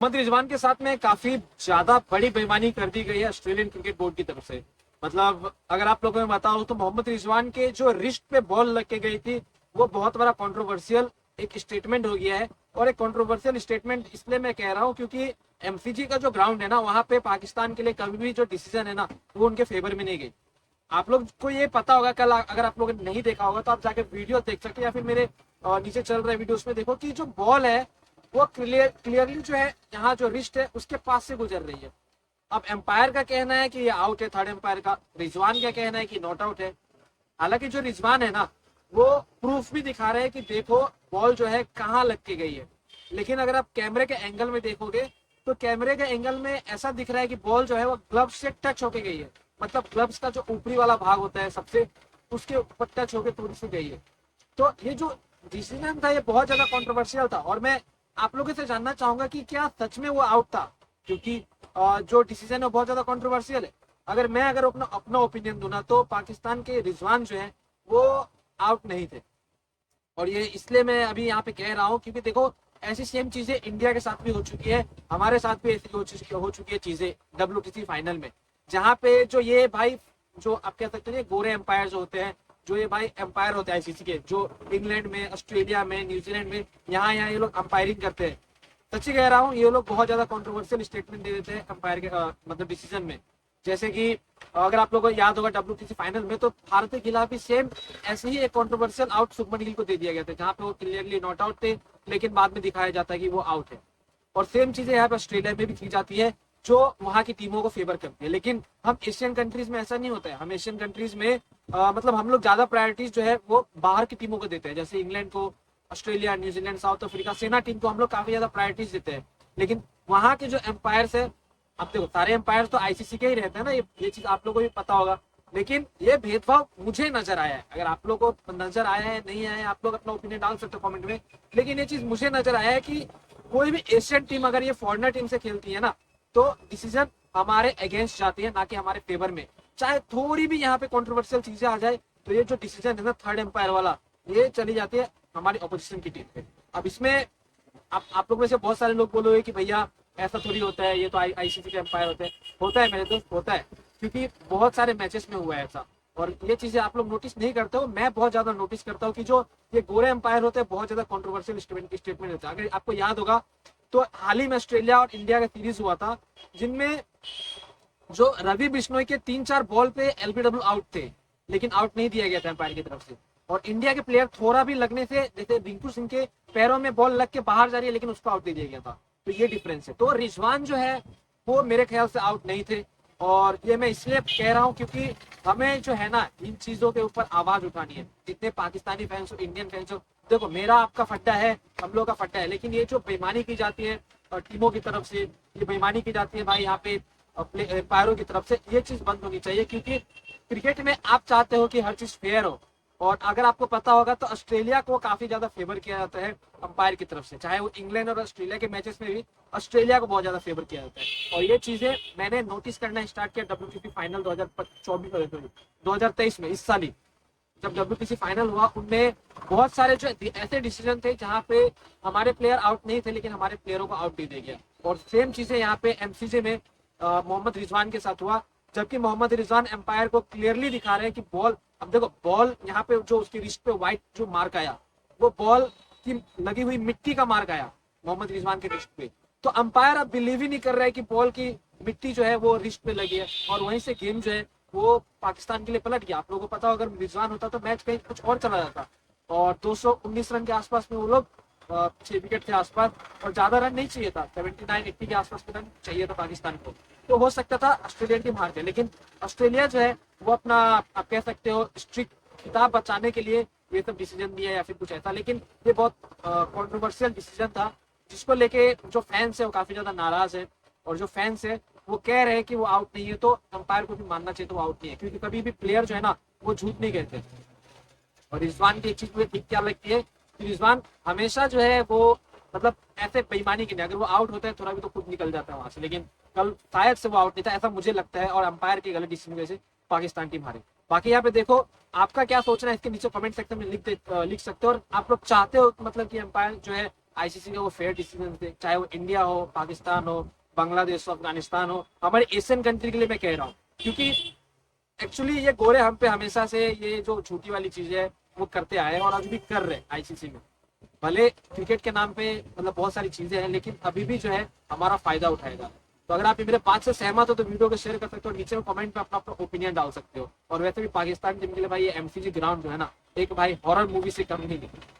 मोहम्मद रिजवान के साथ में काफी ज्यादा बड़ी बेईमानी कर दी गई है ऑस्ट्रेलियन क्रिकेट बोर्ड की तरफ से। मतलब अगर आप लोगों में बताऊं तो मोहम्मद रिजवान के जो रिस्ट पे बॉल लग के गई थी वो बहुत बड़ा कंट्रोवर्शियल एक स्टेटमेंट हो गया है। और एक कंट्रोवर्शियल स्टेटमेंट इसलिए मैं कह रहा हूं क्योंकि एमसीजी का जो ग्राउंड है ना, वहां पे पाकिस्तान के लिए कभी भी जो डिसीजन है ना वो उनके फेवर में नहीं गई। आप लोग को ये पता होगा, कल अगर आप लोगों ने नहीं देखा होगा तो आप जाके वीडियो देख सकते हैं या फिर मेरे नीचे चल रहे वीडियो उसमें देखो कि जो बॉल है वो क्लियरली जो है यहाँ जो रिस्ट है उसके पास से गुजर रही है। अब एम्पायर का कहना है कि ये आउट है, थर्ड एम्पायर का रिजवान का कहना है कि नॉट आउट है। हालांकि जो रिजवान है ना वो प्रूफ भी दिखा रहे हैं कि देखो बॉल जो है कहाँ लग के गई है। लेकिन अगर आप कैमरे के एंगल में देखोगे तो कैमरे के एंगल में ऐसा दिख रहा है कि बॉल जो है वो ग्लव से टच होके गई है। मतलब ग्लव्स का जो ऊपरी वाला भाग होता है सबसे, उसके ऊपर टच होके थोड़ी सी गई है। तो ये जो डिसीजन था ये बहुत ज्यादा कंट्रोवर्शियल था और मैं आप लोगों से जानना चाहूंगा कि क्या सच में वो आउट था, क्योंकि जो डिसीजन है बहुत ज्यादा कंट्रोवर्शियल है। अगर अपना अपना ओपिनियन दूं ना तो पाकिस्तान के रिजवान जो है वो आउट नहीं थे। और ये इसलिए मैं अभी यहाँ पे कह रहा हूँ क्योंकि देखो ऐसी सेम चीजें इंडिया के साथ भी हो चुकी है, हमारे साथ भी ऐसी हो चुकी है चीजें WTC फाइनल में। जहाँ पे जो ये भाई जो आप कह सकते हैं गोरे एम्पायर जो होते हैं, जो ये भाई एम्पायर होते हैं आईसीसी के, जो इंग्लैंड में, ऑस्ट्रेलिया में, न्यूजीलैंड में यहाँ यहाँ ये लोग अंपायरिंग करते हैं। सच्ची कह रहा हूँ ये लोग बहुत ज्यादा कंट्रोवर्शियल स्टेटमेंट दे देते हैं अंपायर के मतलब डिसीजन में। जैसे कि अगर आप लोगों को याद होगा WTC फाइनल में तो भारत के खिलाफ भी सेम ऐसे ही एक कंट्रोवर्शियल आउट शुभमन गिल को दे दिया गया था, जहाँ पे वो क्लियरली नॉट आउट थे लेकिन बाद में दिखाया जाता है कि वो आउट है। और सेम चीजें यहाँ पे ऑस्ट्रेलिया में भी की जाती है जो वहां की टीमों को फेवर करती है। लेकिन हम एशियन कंट्रीज में ऐसा नहीं होता है। हम एशियन कंट्रीज में मतलब हम लोग ज्यादा प्रायोरिटीज जो है वो बाहर की टीमों को देते हैं, जैसे इंग्लैंड को, ऑस्ट्रेलिया, न्यूजीलैंड, साउथ अफ्रीका, सेना टीम को हम लोग काफी ज्यादा प्रायोरिटीज देते हैं। लेकिन वहां के जो एम्पायर्स है, अब देखो सारे एम्पायर तो आईसीसी के ही रहते हैं ना, ये चीज आप लोगों को भी पता होगा। लेकिन ये भेदभाव मुझे नजर आया है, अगर आप लोगों को नजर आया है नहीं आया है आप लोग अपना ओपिनियन डाल सकते हो कमेंट में। लेकिन ये चीज मुझे नजर आया है कि कोई भी एशियन टीम अगर ये फॉरनर टीम से खेलती है ना तो डिसीजन हमारे अगेंस्ट जाती है, ना कि हमारे फेवर में। चाहे थोड़ी भी यहाँ पे कंट्रोवर्शियल चीजें आ जाए तो ये जो डिसीजन है ना थर्ड एम्पायर वाला, ये चली जाती है हमारी ऑपोजिशन की टीम पे। अब इसमें आप लोग में से बहुत सारे लोग बोलोगे कि भैया ऐसा थोड़ी होता है, ये तो आईसीसी के एम्पायर होते हैं। होता है मेरे दोस्त, होता है, क्योंकि बहुत सारे मैचेस में हुआ है ऐसा। और ये चीजें आप लोग नोटिस नहीं करते हो, मैं बहुत ज्यादा नोटिस करता हूँ कि जो ये गोरे एम्पायर होते हैं बहुत ज्यादा कंट्रोवर्शियल स्टेटमेंट होता है। अगर आपको याद होगा तो हाल ही में ऑस्ट्रेलिया और इंडिया का सीरीज हुआ था जिनमें जो रवि बिश्नोई के 3-4 बॉल पे एलबीडब्ल्यू आउट थे, लेकिन आउट नहीं दिया गया था एम्पायर की तरफ से। और इंडिया के प्लेयर थोड़ा भी लगने से, जैसे रिंकू सिंह के पैरों में बॉल लग के बाहर जा रही है लेकिन उसको आउट दे दिया गया था। तो ये डिफरेंस है। तो रिजवान जो है वो मेरे ख्याल से आउट नहीं थे। और ये मैं इसलिए कह रहा हूँ क्योंकि हमें जो है ना इन चीजों के ऊपर आवाज उठानी है, जितने पाकिस्तानी फैंस हो, इंडियन फैंस हो। देखो मेरा आपका फड्डा है, हम लोग का फड्डा है, लेकिन ये जो बेईमानी की जाती है टीमों की तरफ से, ये बेईमानी की जाती है भाई यहाँ पे एम्पायरों की तरफ से, ये चीज बंद होनी चाहिए। क्योंकि क्रिकेट में आप चाहते हो कि हर चीज फेयर हो। और अगर आपको पता होगा तो ऑस्ट्रेलिया को काफी ज्यादा फेवर किया जाता है अंपायर की तरफ से, चाहे वो इंग्लैंड और ऑस्ट्रेलिया के मैचेस में भी ऑस्ट्रेलिया को बहुत ज्यादा फेवर किया जाता है। और ये चीजें मैंने नोटिस करना स्टार्ट किया WTC फाइनल 2023 में, इस साल ही जब WTC फाइनल हुआ उनमें बहुत सारे जो ऐसे डिसीजन थे जहां पे हमारे प्लेयर आउट नहीं थे लेकिन हमारे प्लेयरों को आउट दे दिया गया। और सेम चीजें यहाँ पे एमसीजे में मोहम्मद रिजवान के साथ हुआ, जबकि मोहम्मद रिजवान एम्पायर को क्लियरली दिखा रहे हैं कि बॉल, अब देखो बॉल यहाँ पे जो उसकी रिस्ट पे व्हाइट जो मार्क आया वो बॉल की लगी हुई मिट्टी का मार्क आया मोहम्मद रिजवान के रिस्ट पे। तो अंपायर अब बिलीव ही नहीं कर रहा है कि बॉल की मिट्टी जो है वो रिस्ट पे लगी है। और वहीं से गेम जो है वो पाकिस्तान के लिए पलट गया। आप लोगों को पता हो अगर रिजवान होता तो मैच कहीं कुछ और चला जाता। और 219 रन के आसपास में वो लोग 6 विकेट थे आसपास, और ज्यादा रन नहीं चाहिए था, 79-80 के आसपास में रन चाहिए था पाकिस्तान को। तो हो सकता था ऑस्ट्रेलियन टीम हार जाए। लेकिन ऑस्ट्रेलिया जो है वो अपना, आप कह सकते हो स्ट्रिक्ट खिताब बचाने के लिए ये सब डिसीजन दिया या फिर कुछ ऐसा। लेकिन ये बहुत कंट्रोवर्शियल डिसीजन था जिसको लेके जो फैंस है वो काफी ज्यादा नाराज है। और जो फैंस है वो कह रहे हैं कि वो आउट नहीं है, तो अंपायर को भी मानना चाहिए तो वो आउट नहीं है, क्योंकि कभी भी प्लेयर जो है ना वो झूठ नहीं कहते। और रिजवान की एक चीज मुझे ठीक क्या लगती है कि रिजवान हमेशा जो है वो मतलब ऐसे बेईमानी की नहीं, अगर वो आउट होता है थोड़ा भी तो खुद निकल जाता है वहां से। लेकिन कल शायद से वो आउट नहीं था ऐसा मुझे लगता है, और अंपायर की गलत डिसीजन की वजह से पाकिस्तान टीम हारी। बाकी यहाँ पे देखो आपका क्या सोचना है इसके नीचे कमेंट सेक्शन में लिख सकते हो। और आप लोग चाहते हो मतलब कि अंपायर जो है आईसीसी का वो फेयर डिसीजन थे, चाहे वो इंडिया हो, पाकिस्तान हो, बांग्लादेश हो, अफगानिस्तान हो, हमारे एशियन कंट्री के लिए मैं कह रहा हूँ। क्योंकि एक्चुअली ये गोरे हम पे हमेशा से ये जो झूठी वाली चीजें है वो करते आए हैं और अभी भी कर रहे हैं आईसीसी में। भले क्रिकेट के नाम पे मतलब बहुत सारी चीजें हैं, लेकिन अभी भी जो है हमारा फायदा उठाएगा। तो अगर आप मेरे बात से सहमत हो तो वीडियो को शेयर कर सकते हो, नीचे में कमेंट में अपना अपना ओपिनियन डाल सकते हो। और वैसे भी पाकिस्तान टीम के लिए भाई ये एमसीजी ग्राउंड जो है ना, एक भाई हॉरर मूवी से कम नहीं है।